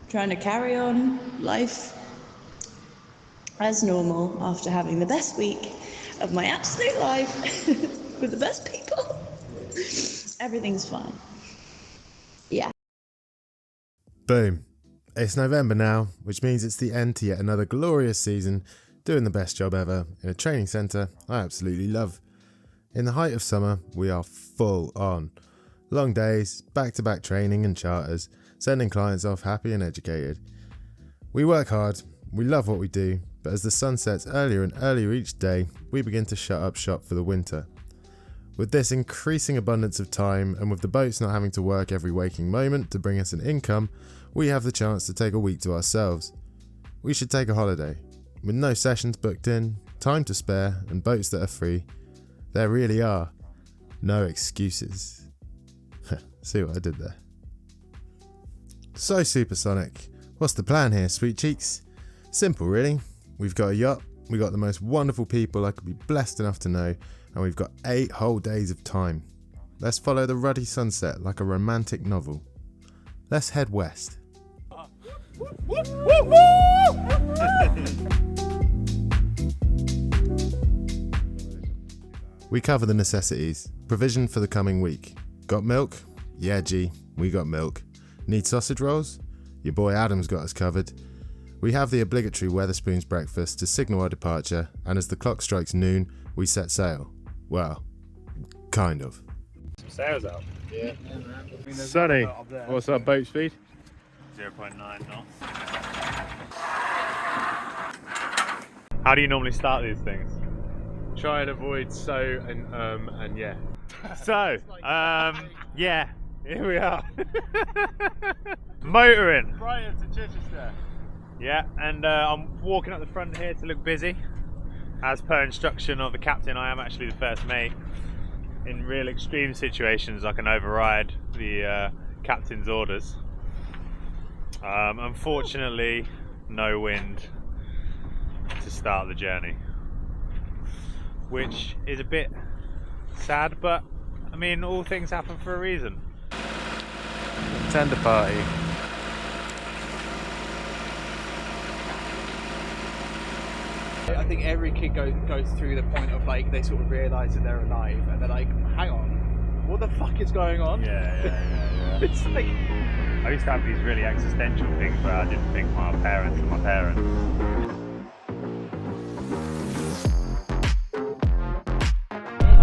Trying to carry on life as normal after having the best week of my absolute life with the best people. Everything's fine. Yeah. Boom. It's November now, which means it's the end to yet another glorious season, doing the best job ever in a training centre I absolutely love. In the height of summer, we are full on. Long days, back-to-back training and charters, sending clients off happy and educated. We work hard, we love what we do, but as the sun sets earlier and earlier each day, we begin to shut up shop for the winter. With this increasing abundance of time, and with the boats not having to work every waking moment to bring us an income, we have the chance to take a week to ourselves. We should take a holiday. With no sessions booked in, time to spare, and boats that are free, there really are no excuses. See what I did there? So Supersonic, what's the plan here, sweet cheeks? Simple really. We've got a yacht, we've got the most wonderful people I could be blessed enough to know, and we've got 8 whole days of time. Let's follow the ruddy sunset like a romantic novel. Let's head west. We cover the necessities, provision for the coming week. Got milk? Yeah, G, we got milk. Need sausage rolls? Your boy Adam's got us covered. We have the obligatory Wetherspoons breakfast to signal our departure, and as the clock strikes noon, we set sail. Well, kind of. Some sails out. Yeah. Sunny. What's our boat speed? 0.9 knots. How do you normally start these things? Try and avoid so and yeah. So, yeah, here we are. Motoring. Brighton to Chichester. Yeah, and I'm walking up the front here to look busy. As per instruction of the captain, I am actually the first mate. In real extreme situations, I can override the captain's orders. Unfortunately, no wind to start the journey, which is a bit sad, but I mean, all things happen for a reason. Tender party. I think every kid goes through the point of like they sort of realise that they're alive and they're like, hang on, what the fuck is going on? Yeah. It's like, I used to have these really existential things where I didn't think my parents were my parents.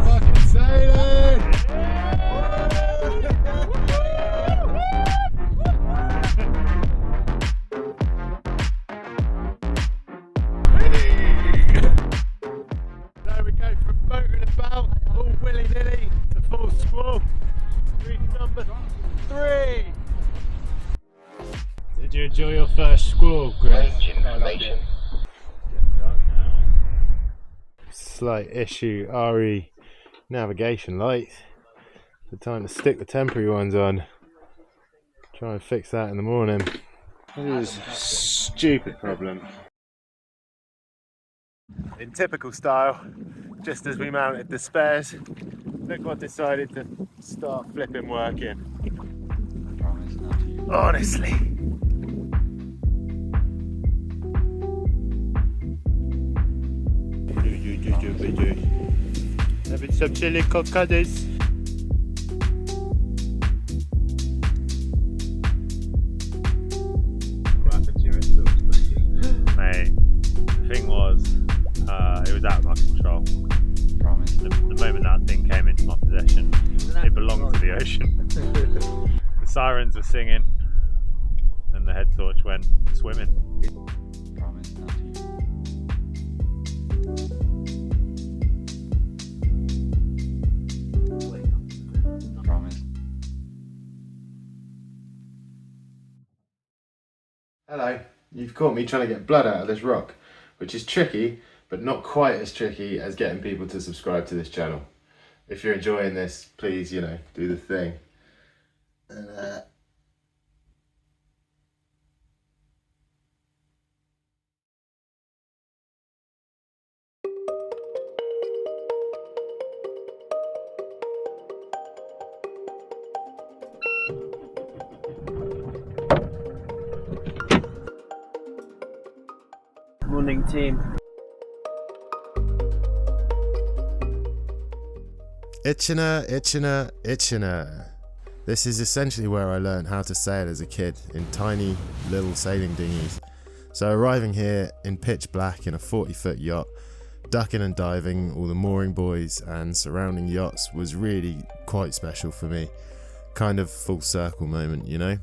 Fucking sailing! There we go, from motoring about, all willy-nilly, to full squall. Reef number 3. Did you enjoy your first squall, Greg? Slight issue, RE navigation light. The time to stick the temporary ones on. Try and fix that in the morning. This is a stupid problem. In typical style, just as we mounted the spares, look what decided to start flipping working. Honestly. Having some chili cocadas. What happened to your insults? Mate, the thing was, it was out of my control. Promise. The moment that thing came into my possession, it belonged to the ocean. The sirens were singing, and the head torch went swimming. Promise not to you. Promise. Hello, you've caught me trying to get blood out of this rock, which is tricky, but not quite as tricky as getting people to subscribe to this channel. If you're enjoying this, please, do the thing. And, bonding team. Itchiner. This is essentially where I learned how to sail as a kid, in tiny little sailing dinghies. So arriving here in pitch black in a 40-foot yacht, ducking and diving all the mooring buoys and surrounding yachts was really quite special for me. Kind of full circle moment, you know?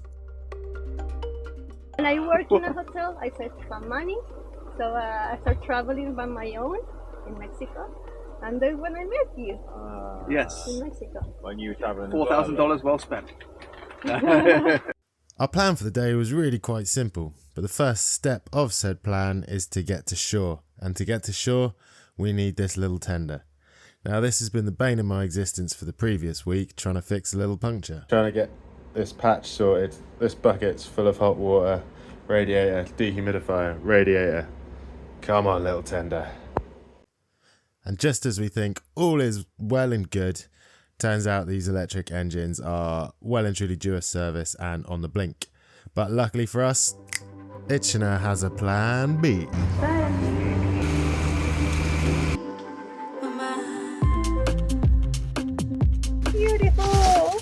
When I work in a hotel, I save some money, so I start traveling by my own in Mexico. And then when I met you Yes. in Mexico. When you were travelling. $4,000 well spent. Our plan for the day was really quite simple, but the first step of said plan is to get to shore. And to get to shore, we need this little tender. Now this has been the bane of my existence for the previous week, trying to fix a little puncture. Trying to get this patch sorted. This bucket's full of hot water, radiator, dehumidifier, radiator. Come on, little tender. And just as we think all is well and good, turns out these electric engines are well and truly due a service and on the blink. But luckily for us, Itchiner has a plan B. Beautiful!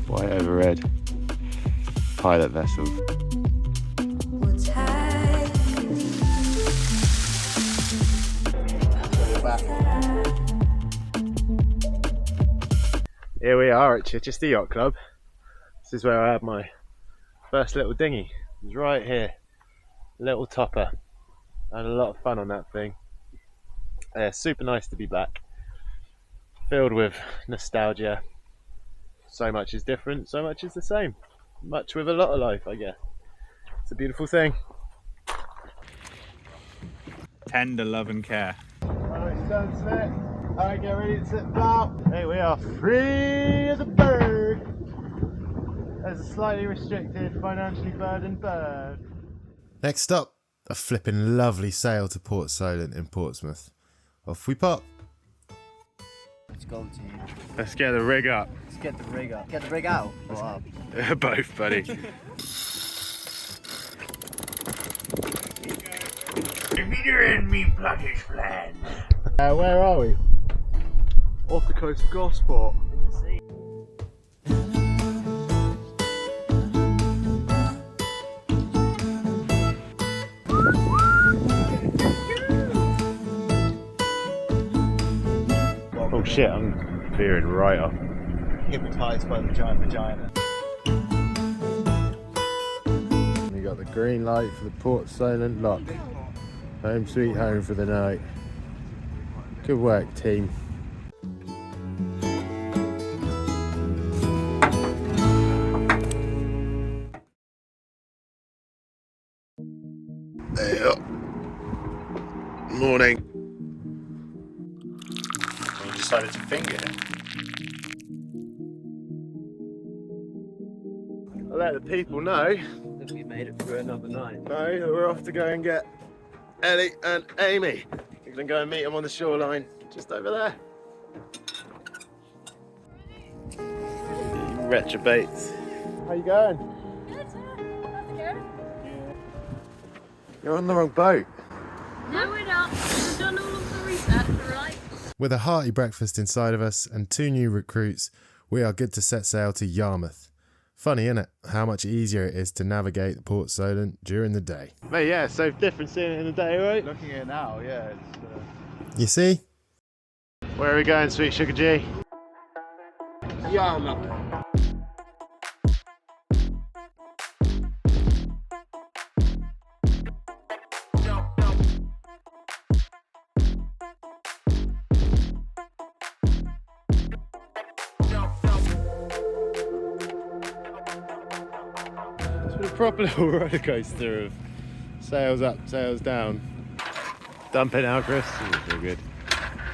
White overhead pilot vessel. Here we are at Chichester Yacht Club. This is where I had my first little dinghy. It was right here, little topper. I had a lot of fun on that thing. Super nice to be back. Filled with nostalgia. So much is different, so much is the same. Much with a lot of life, I guess. It's a beautiful thing. Tender love and care. Alright, sunset. Alright, get ready to sit about. Hey, we are free as a bird. As a slightly restricted, financially burdened bird. Next stop, a flippin' lovely sail to Port Solent in Portsmouth. Off we pop. Let's go, team. Let's get the rig up. Let's get the rig up. Get the rig out or up? Both, buddy. Where are we? Off the coast of Gosport. Oh shit, I'm veering right off. Hypnotised by the giant vagina. We got the green light for the Port Solent lock. Home sweet home for the night. Good work, team. Morning. You decided to finger him. I'll let the people know That we made it through another night. that we're off to go and get Ellie and Amy. We're going to go and meet them on the shoreline just over there. You retrobates. How you going? You're on the wrong boat. No, we're not. We've done all of the research, right? With a hearty breakfast inside of us and 2 new recruits, we are good to set sail to Yarmouth. Funny, innit? How much easier it is to navigate the Port Solent during the day. But yeah, so different seeing it in the day, right? Looking at it now, yeah. You see? Where are we going, sweet sugar G? Yarmouth. A proper little roller coaster of sails up, sails down. Dump it now, Chris. All good.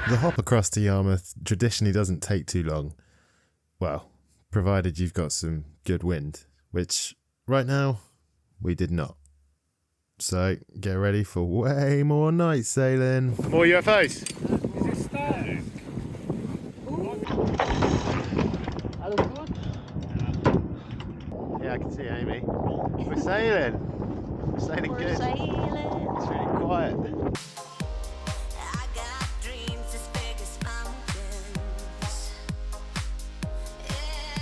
The hop across to Yarmouth traditionally doesn't take too long. Well, provided you've got some good wind, which right now we did not. So get ready for way more night sailing. More UFOs. Is it starting? Yeah, I can see Amy. We're sailing. We're sailing We're good. sailing. It's really quiet. I got dreams as big as mountains. Yeah,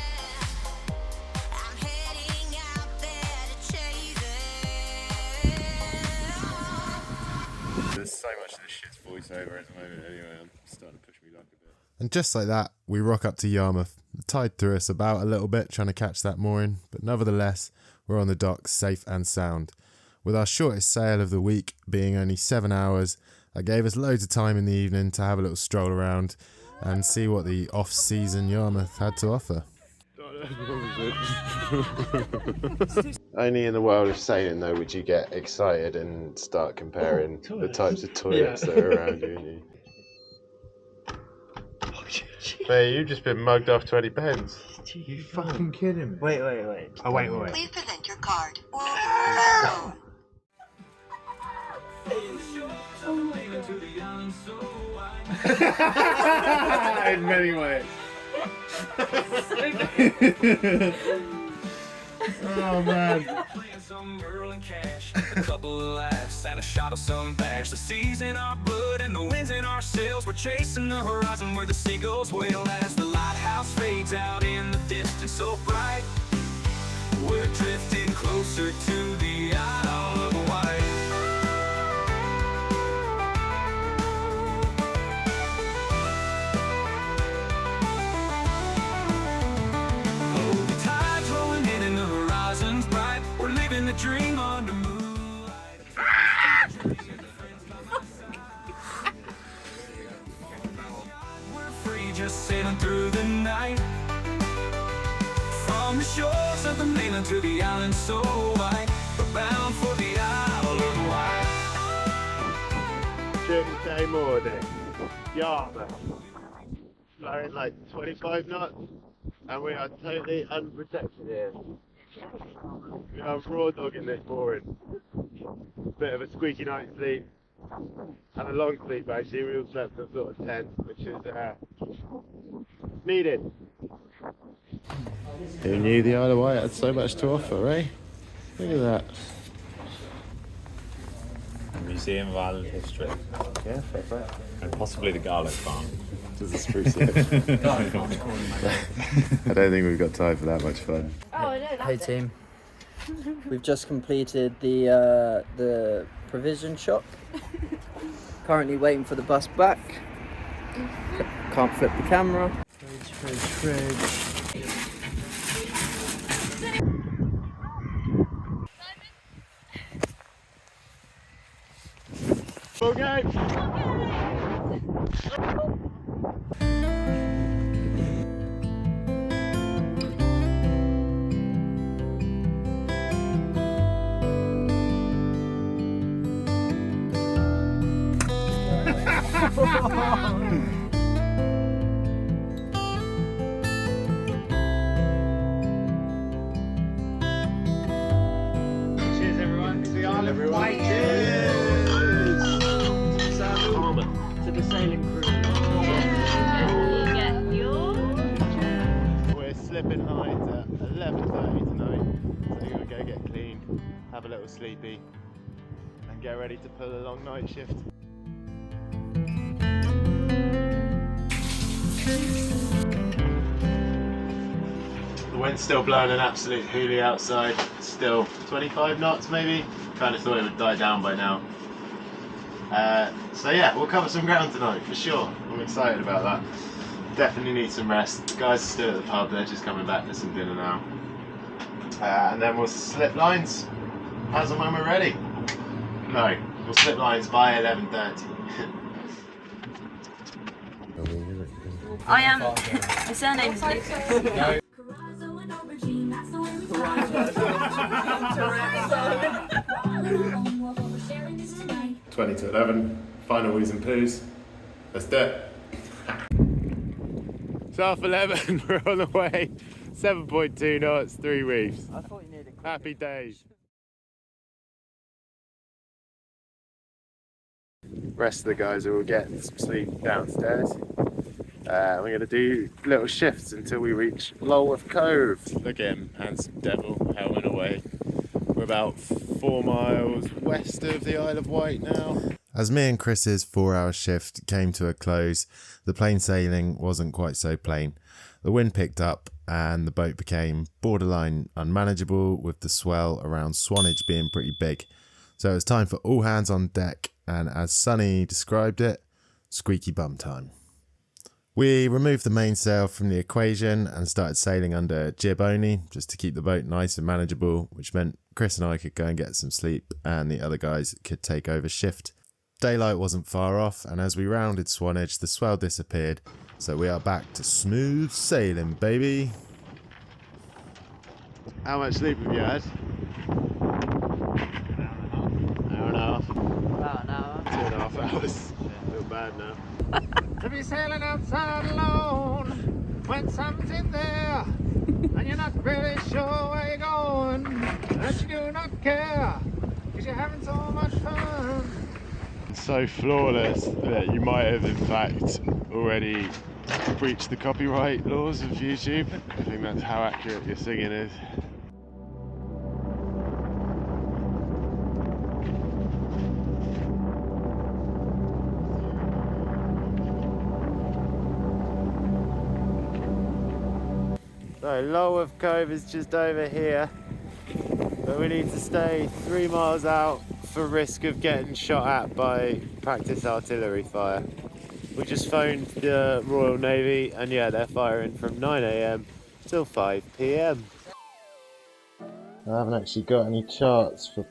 I'm heading out there to chase it. There's so much of this shit's voiceover at the moment anyway, I'm starting to push me luck a bit. And just like that, we rock up to Yarmouth. The tide threw us about a little bit trying to catch that mooring, but nevertheless, we're on the docks safe and sound. With our shortest sail of the week being only 7 hours, that gave us loads of time in the evening to have a little stroll around and see what the off-season Yarmouth had to offer. Only in the world of sailing though would you get excited and start comparing the types of toilets that are around you. Mate, you've just been mugged off 20 pence. You fucking kidding me? Wait. Oh, wait. Please present your card or phone. In many ways. Oh man. Some girl and cash, a couple of laughs and a shot of some bash. The seas in our blood and the winds in our sails. We're chasing the horizon where the seagulls wail as the lighthouse fades out in the distance so bright. We're drifting closer to the Isle of Wight. Oh, the tide's rolling in and the horizon's bright. We're living the dream under moonlight. We're free, just sailing through the night. From the shores of the mainland to the island so wide, we're bound for the Isle of Wight. Tuesday morning, Yarmouth, blowing like 25 knots, and we are totally unprotected here. We are raw dogging this mooring. Bit of a squeaky night's sleep, and a long sleep actually. We all slept at sort of 10, which is needed. Who knew the Isle of Wight had so much to offer, eh? Look at that. Museum of Island History. Yeah, fair play. And possibly the garlic farm. Does the spruce it? I don't think we've got time for that much fun. Hey team, we've just completed the provision shop. Currently waiting for the bus back. Can't flip the camera. Fridge. Okay. Cheers, everyone. To the Isle of Wight. To the sailing crew. We're slipping lines at 11:30 tonight, so we're gonna go get cleaned, have a little sleepy, and get ready to pull a long night shift. The wind's still blowing an absolute hoolie outside. It's still 25 knots maybe. Kind of thought it would die down by now. So yeah, we'll cover some ground tonight for sure. I'm excited about that. Definitely need some rest. The guys are still at the pub, they're just coming back for some dinner now. And then we'll slip lines as and when we're ready. No, we'll slip lines by 11:30. I am. My surname is Lucas. 20 to 11, final wheeze and poos. Let's do it. It's 11:30, we're on the way. 7.2 knots, 3 reefs. I thought you needed. Happy days. Rest of the guys are all getting some sleep downstairs. We're going to do little shifts until we reach Lulworth Cove. Look at him, handsome devil, helmet away. We're about 4 miles west of the Isle of Wight now. As me and Chris's 4-hour shift came to a close, the plain sailing wasn't quite so plain. The wind picked up and the boat became borderline unmanageable, with the swell around Swanage being pretty big. So it was time for all hands on deck, and as Sonny described it, squeaky bum time. We removed the mainsail from the equation and started sailing under jib only, just to keep the boat nice and manageable, which meant Chris and I could go and get some sleep and the other guys could take over shift. Daylight wasn't far off, and as we rounded Swanage, the swell disappeared, so we are back to smooth sailing, baby. How much sleep have you had? Hour and a half. About an hour. 2.5 hours. I feel bad now. To be sailing outside alone when something's in there and you're not really sure where you're going, but you do not care because you're having so much fun. So flawless that you might have in fact already breached the copyright laws of YouTube. I think that's how accurate your singing is. So Lulworth Cove is just over here, but we need to stay 3 miles out for risk of getting shot at by practice artillery fire. We just phoned the Royal Navy and yeah, they're firing from 9 AM till 5 PM. I haven't actually got any charts for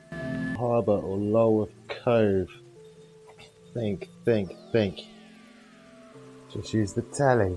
Harbour or Lulworth Cove. Think. Just use the telly.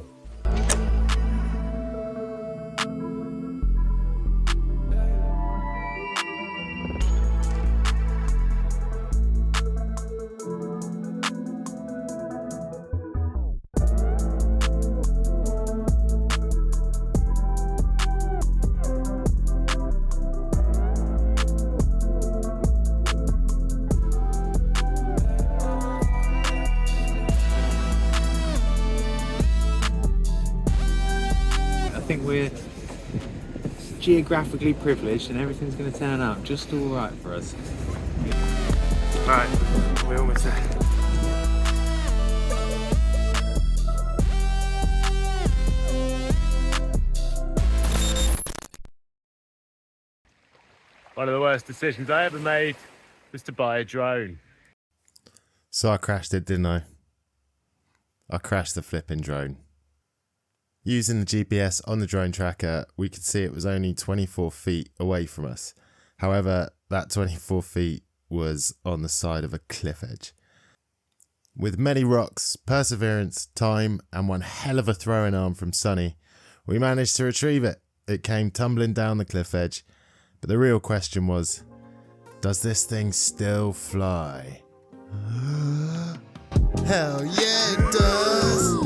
I think we're geographically privileged and everything's going to turn out just all right for us. Right, we're almost there. One of the worst decisions I ever made was to buy a drone. So I crashed it, didn't I? I crashed the flipping drone. Using the GPS on the drone tracker, we could see it was only 24 feet away from us. However, that 24 feet was on the side of a cliff edge. With many rocks, perseverance, time, and one hell of a throwing arm from Sonny, we managed to retrieve it. It came tumbling down the cliff edge, but the real question was, does this thing still fly? Hell yeah, it does!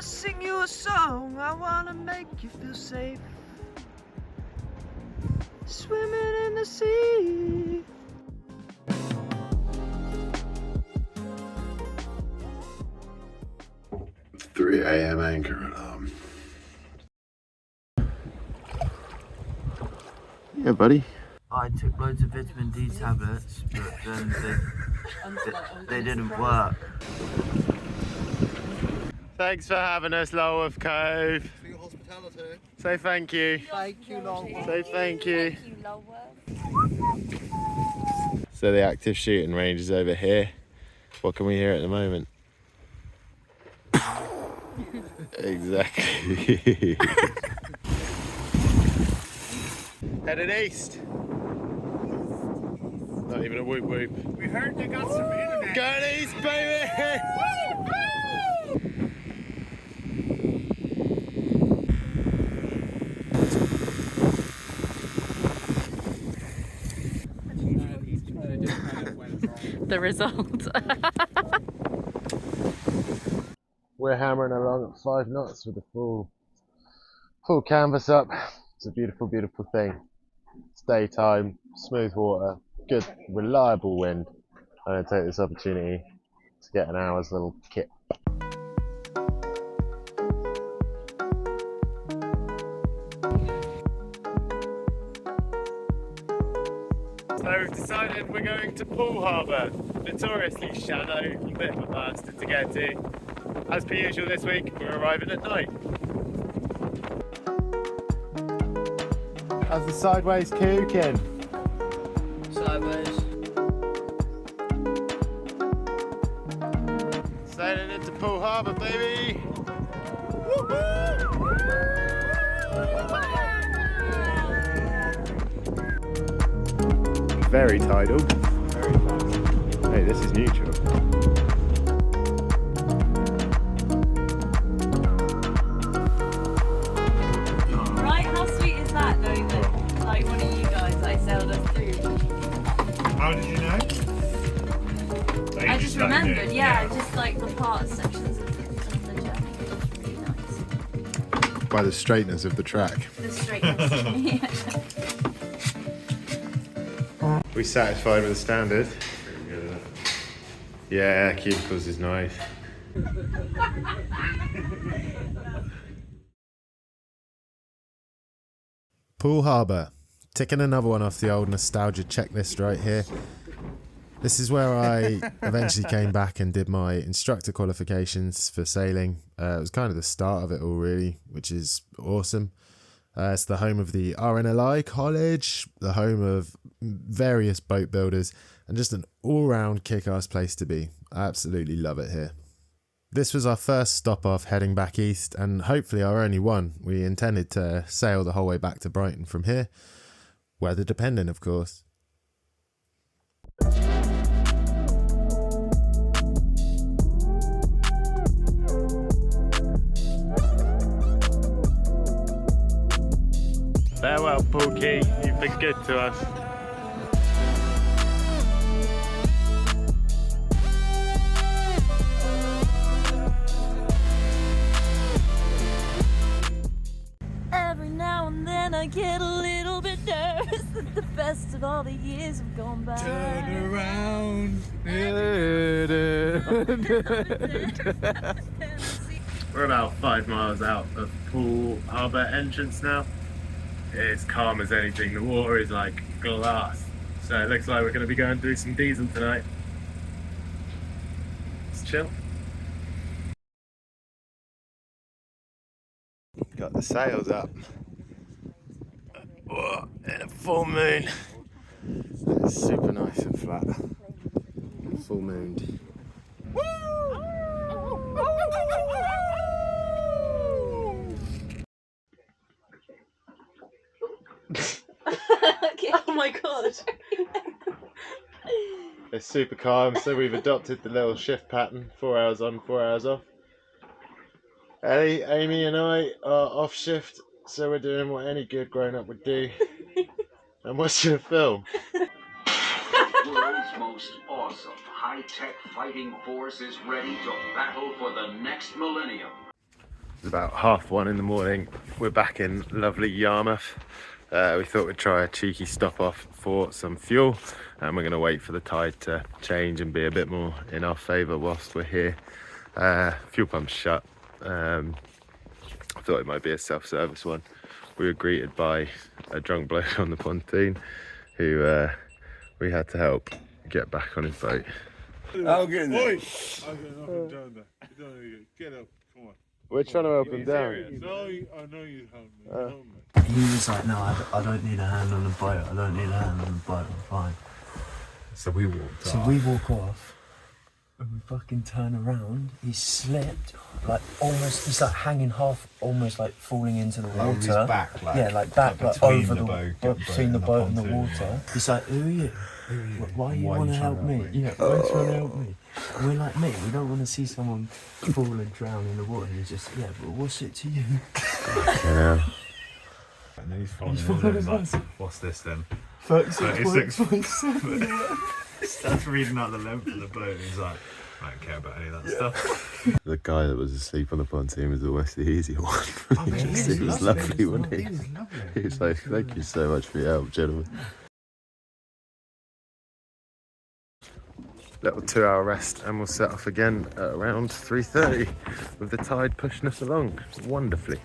Sing you a song, I wanna make you feel safe. Swimming in the sea. 3 AM anchor alarm. Yeah, buddy. I took loads of vitamin D tablets, but then they didn't work. Thanks for having us, Lulworth Cove. For your hospitality. Say thank you. Thank you, Lulworth. Say thank you. Thank you, Lulworth. So the active shooting range is over here. What can we hear at the moment? Exactly. Headed east. Not even a whoop whoop. We heard they got some internet. Going east, baby! The result. we're hammering along at 5 knots with the full canvas up. It's a beautiful, beautiful thing. It's daytime, smooth water, good, reliable wind. I'm going to take this opportunity to get an hour's little kip. So we've decided we're going to Poole Harbour, notoriously shallow, a bit of a bastard to get to. As per usual this week, we're arriving at night. How's the sideways cooking? Sideways. Sailing into Poole Harbour, baby! Very tidal. Very fast. Hey, this is neutral. Right, how sweet is that though that like one of you guys like sailed us through? How did you know? I just remembered, yeah, just like the sections of the journey. It was really nice. By the straightness of the track. The straightness. We satisfied with the standard? Yeah, cubicles is nice. Poole Harbour. Ticking another one off the old nostalgia checklist right here. This is where I eventually came back and did my instructor qualifications for sailing. It was kind of the start of it all really, which is awesome. It's the home of the RNLI College, the home of various boat builders, and just an all-round kick-ass place to be. I absolutely love it here. This was our first stop off heading back east, and hopefully our only one. We intended to sail the whole way back to Brighton from here, weather dependent of course. Farewell, Poole Quay. You've been good to us. Every now and then I get a little bit nervous that the best of all the years have gone by. Turn around. We're about 5 miles out of Poole Harbour entrance now. It's calm as anything, the water is like glass. So it looks like we're going to be going through some diesel tonight. It's chill. Got the sails up. Whoa, in a full moon. It's super nice and flat. Full mooned. Oh my god. It's super calm, so we've adopted the little shift pattern, 4 hours on, 4 hours off. Ellie, Amy and I are off shift, so we're doing what any good grown-up would do. And watching a film. World's most awesome high-tech fighting force is ready to battle for the next millennium. It's about 1:30 in the morning. We're back in lovely Yarmouth. We thought we'd try a cheeky stop off for some fuel, and we're going to wait for the tide to change and be a bit more in our favour whilst we're here. Fuel pump's shut. I thought it might be a self-service one. We were greeted by a drunk bloke on the pontoon who we had to help get back on his boat. I'll get in there. Oi! Get up, come on. We're trying to help him down. No, I know you help me. He was like, no, I don't need a hand on the boat. I don't need a hand on the boat. I'm fine. So we walked off. So we walk off, and we fucking turn around. He slipped, like almost. He's like hanging half, almost like falling into the water. His back, like, yeah, like back, like between over the boat, between the boat and the pontoon, water. yeah. He's like, who are you? Why you want to help me? Yeah, why are you trying to help me? And we're like, mate, we don't want to see someone fall and drown in the water. And he's just, yeah, but what's it to you? Yeah. And then he's following in, like, what's this then? 36.7. Starts reading out the length of the boat. He's like, I don't care about any of that stuff. The guy that was asleep on the pontoon was almost the easy one. He was lovely, wasn't he? He was like, thank you so much for your help, gentlemen. Little 2-hour rest and we'll set off again at around 3:30 with the tide pushing us along wonderfully.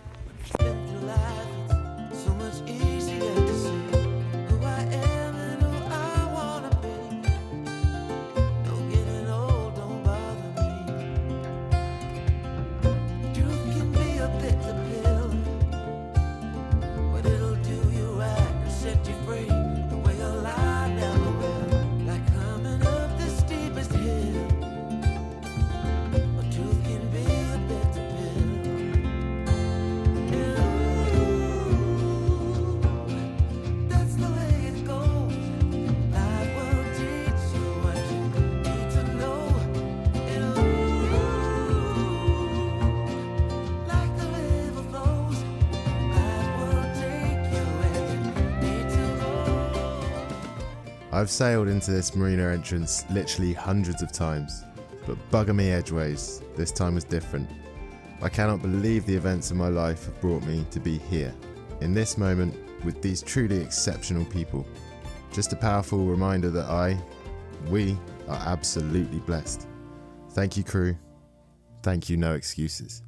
I've sailed into this marina entrance literally hundreds of times, but bugger me edgeways, this time was different. I cannot believe the events of my life have brought me to be here, in this moment, with these truly exceptional people. Just a powerful reminder that we are absolutely blessed. Thank you, crew. Thank you, no excuses.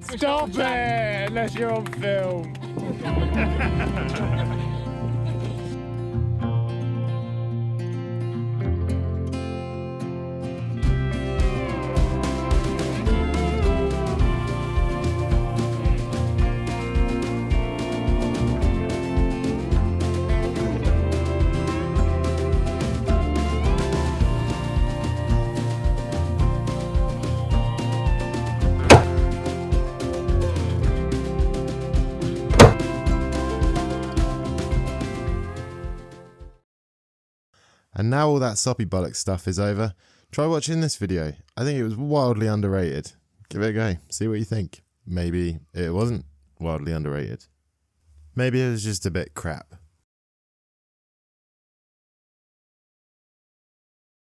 Stop it! Unless you're on film. And now all that soppy bollocks stuff is over, try watching this video. I think it was wildly underrated. Give it a go, see what you think. Maybe it wasn't wildly underrated. Maybe it was just a bit crap.